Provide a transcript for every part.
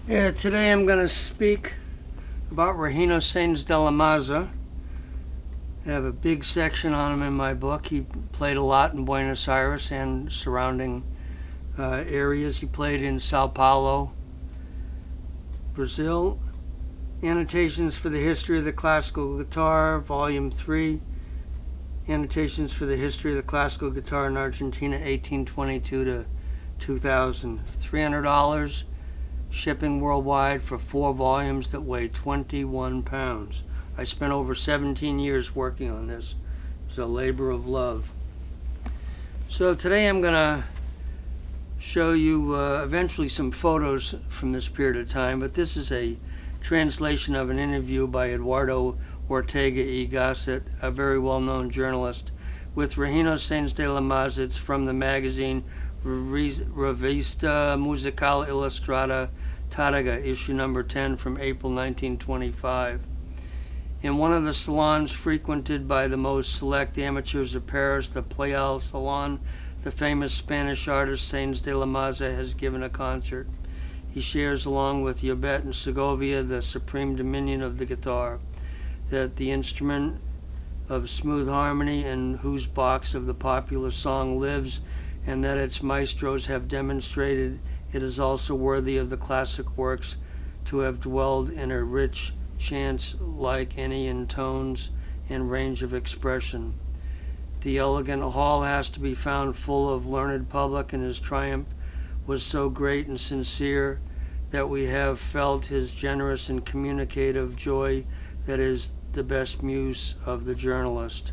Yeah, today I'm going to speak about Regino Sainz de la Maza. I have a big section on him in my book. He played a lot in Buenos Aires and surrounding areas. He played in Sao Paulo, Brazil. Annotations for the History of the Classical Guitar, Volume 3. Annotations for the History of the Classical Guitar in Argentina, 1822 to 2000. $300. Shipping worldwide for 4 volumes that weigh 21 pounds. I spent over 17 years working on this. It's a labor of love. So today I'm going to show you eventually some photos from this period of time, but this is a translation of an interview by Eduardo Ortega y Gasset, a very well-known journalist, with Regino Sainz de la Maza. It's from the magazine Revista Musical Illustrada Tarrega, issue number 10 from April 1925. In one of the salons frequented by the most select amateurs of Paris, the Playal Salon, the famous Spanish artist Sainz de la Maza has given a concert. He shares, along with Llobet and Segovia, the supreme dominion of the guitar, that the instrument of smooth harmony in whose box of the popular song lives, and that its maestros have demonstrated it is also worthy of the classic works to have dwelled in a rich chance like any in tones and range of expression. The elegant hall has to be found full of learned public, and his triumph was so great and sincere that we have felt his generous and communicative joy that is the best muse of the journalist.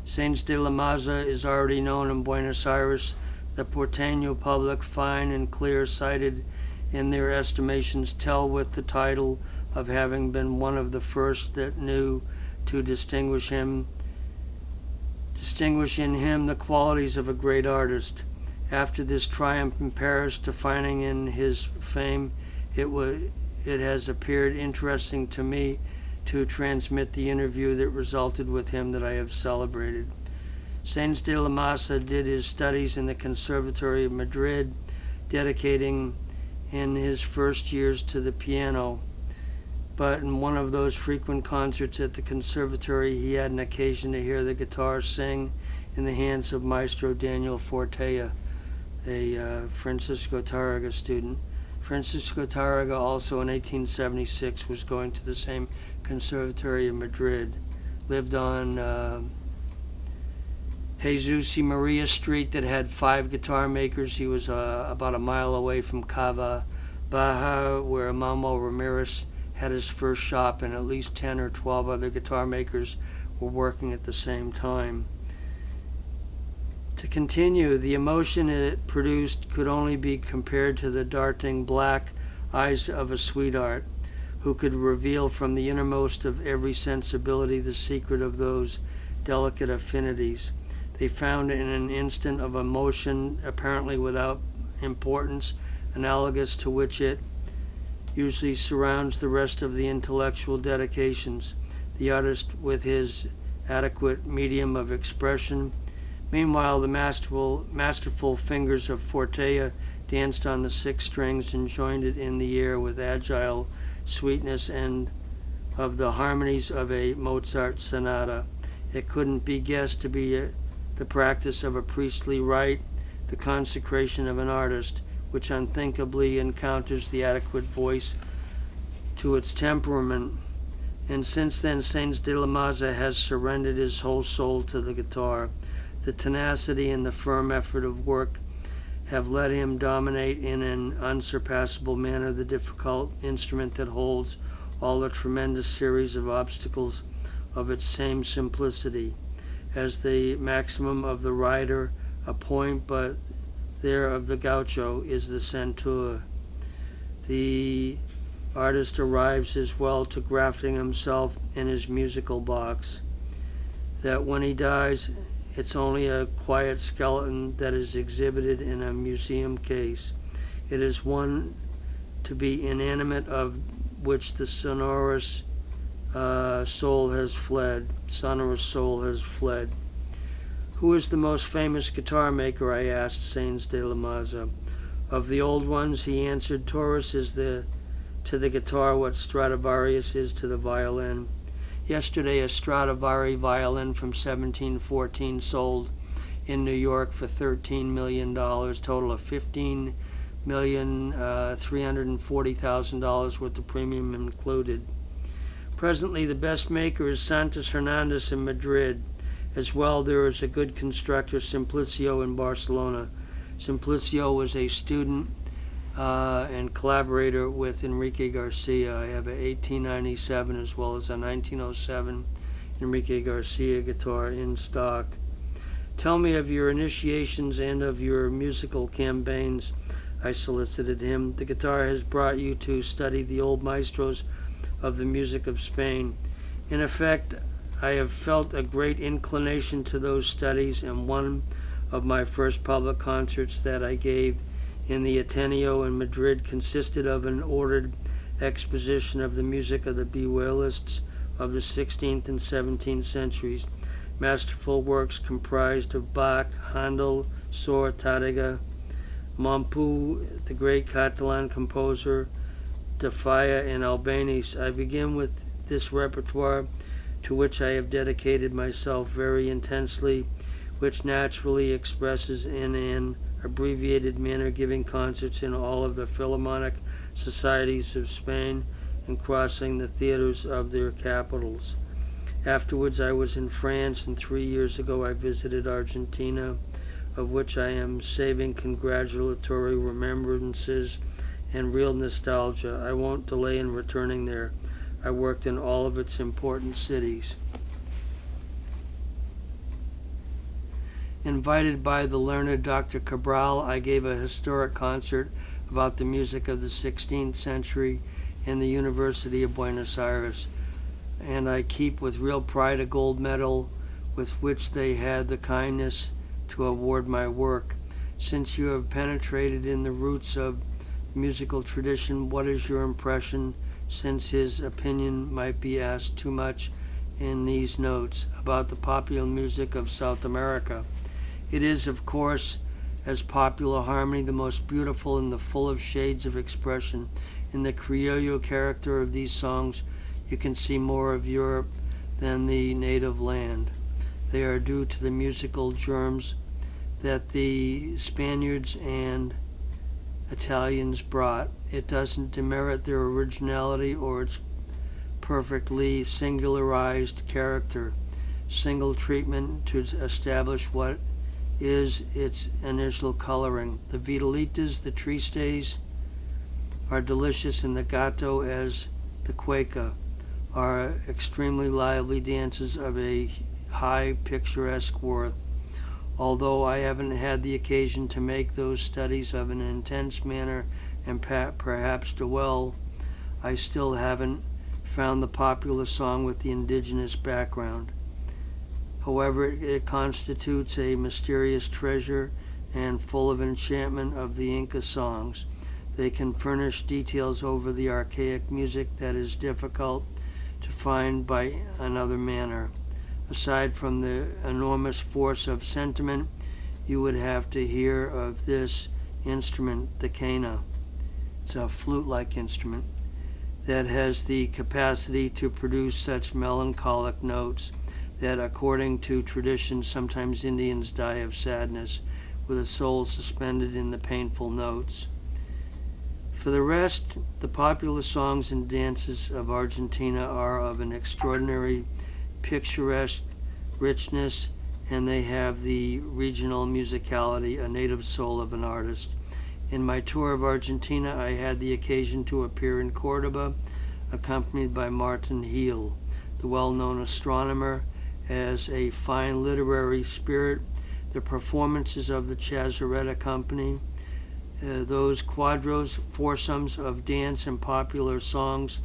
Sainz de la Maza is already known in Buenos Aires. The porteño public, fine and clear-sighted in their estimations, tell with the title of having been one of the first that knew to distinguish in him the qualities of a great artist. After this triumph in Paris, defining in his fame, it has appeared interesting to me to transmit the interview that resulted with him that I have celebrated. Sainz de la Maza did his studies in the Conservatory of Madrid, dedicating in his first years to the piano. But in one of those frequent concerts at the conservatory, he had an occasion to hear the guitar sing in the hands of Maestro Daniel Fortea, a Francisco Tarrega student. Francisco Tarrega also in 1876 was going to the same Conservatory of Madrid, lived on Jesus y Maria Street that had 5 guitar makers. He was about a mile away from Cava Baja, where Manuel Ramirez had his first shop, and at least 10 or 12 other guitar makers were working at the same time. To continue, the emotion it produced could only be compared to the darting black eyes of a sweetheart, who could reveal from the innermost of every sensibility the secret of those delicate affinities. They found in an instant of emotion apparently without importance, analogous to which it usually surrounds the rest of the intellectual dedications, the artist with his adequate medium of expression. Meanwhile, the masterful fingers of Fortea danced on the 6 strings and joined it in the air with agile sweetness and of the harmonies of a Mozart sonata. It couldn't be guessed to be the practice of a priestly rite, the consecration of an artist, which unthinkably encounters the adequate voice to its temperament. And since then, Sainz de la Maza has surrendered his whole soul to the guitar. The tenacity and the firm effort of work have let him dominate in an unsurpassable manner the difficult instrument that holds all the tremendous series of obstacles of its same simplicity. As the maximum of the rider, a point, but there of the gaucho is the centaur. The artist arrives as well to grafting himself in his musical box, that when he dies, it's only a quiet skeleton that is exhibited in a museum case. It is one to be inanimate, of which the sonorous soul has fled. Who is the most famous guitar maker? I asked Sainz de la Maza. Of the old ones, he answered, Torres is the to the guitar what Stradivarius is to the violin. Yesterday, a Stradivari violin from 1714 sold in New York for $13 million, total of $15,340,000 worth of premium included. Presently, the best maker is Santos Hernandez in Madrid. As well, there is a good constructor, Simplicio, in Barcelona. Simplicio was a student and collaborator with Enrique Garcia. I have a 1897 as well as a 1907 Enrique Garcia guitar in stock. Tell me of your initiations and of your musical campaigns, I solicited him. The guitar has brought you to study the old maestros of the music of Spain. In effect, I have felt a great inclination to those studies, and one of my first public concerts that I gave in the Ateneo in Madrid consisted of an ordered exposition of the music of the violists of the 16th and 17th centuries. Masterful works comprised of Bach, Handel, Sor, Tarrega, Montpou, the great Catalan composer, De Falla, and Albéniz. I begin with this repertoire, to which I have dedicated myself very intensely, which naturally expresses in an abbreviated manner giving concerts in all of the Philharmonic societies of Spain and crossing the theaters of their capitals. Afterwards, I was in France, and 3 years ago I visited Argentina, of which I am saving congratulatory remembrances and real nostalgia. I won't delay in returning there. I worked in all of its important cities. Invited by the learned Dr. Cabral, I gave a historic concert about the music of the 16th century in the University of Buenos Aires, and I keep with real pride a gold medal with which they had the kindness to award my work. Since you have penetrated in the roots of musical tradition, what is your impression, since his opinion might be asked too much in these notes, about the popular music of South America? It is, of course, as popular harmony, the most beautiful and the full of shades of expression. In the criollo character of these songs, you can see more of Europe than the native land. They are due to the musical germs that the Spaniards and Italians brought. It doesn't demerit their originality or its perfectly singularized character. Single treatment to establish what is its initial coloring. The Vitalitas, the Tristes, are delicious, and the Gato, as the Cueca, are extremely lively dances of a high picturesque worth. Although I haven't had the occasion to make those studies of an intense manner and perhaps do well, I still haven't found the popular song with the indigenous background. However, it constitutes a mysterious treasure and full of enchantment of the Inca songs. They can furnish details over the archaic music that is difficult to find by another manner. Aside from the enormous force of sentiment, you would have to hear of this instrument, the quena. It's a flute-like instrument that has the capacity to produce such melancholic notes that, according to tradition, sometimes Indians die of sadness, with a soul suspended in the painful notes. For the rest, the popular songs and dances of Argentina are of an extraordinary picturesque richness, and they have the regional musicality, a native soul of an artist. In my tour of Argentina, I had the occasion to appear in Cordoba, accompanied by Martin Heel, the well-known astronomer, as a fine literary spirit. The performances of the Chazaretta Company, those quadros, foursomes of dance and popular songs,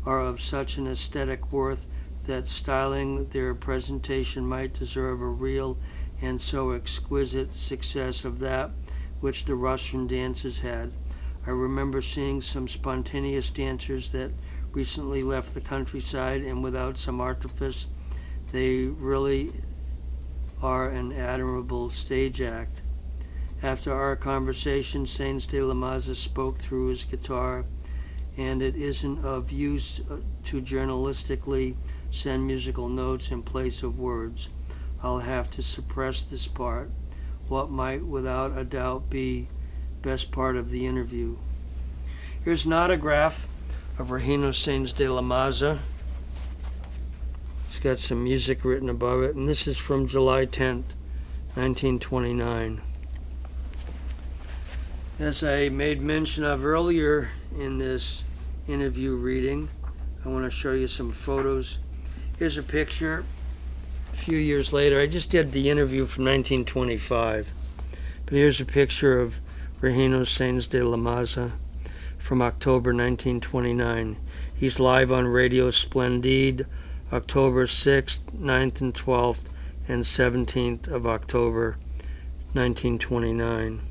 are of such an aesthetic worth that styling their presentation might deserve a real and so exquisite success of that which the Russian dances had. I remember seeing some spontaneous dancers that recently left the countryside, and without some artifice, they really are an admirable stage act. After our conversation, Sainz de la Maza spoke through his guitar, and it isn't of use to journalistically send musical notes in place of words. I'll have to suppress this part, what might without a doubt be best part of the interview. Here's an autograph of Regino Sainz de la Maza. It's got some music written above it, and this is from July 10th, 1929. As I made mention of earlier in this interview reading, I want to show you some photos. Here's a picture a few years later. I just did the interview from 1925, but here's a picture of Regino Sainz de la Maza from October 1929. He's live on Radio Splendide, October 6th, 9th, and 12th, and 17th of October, 1929.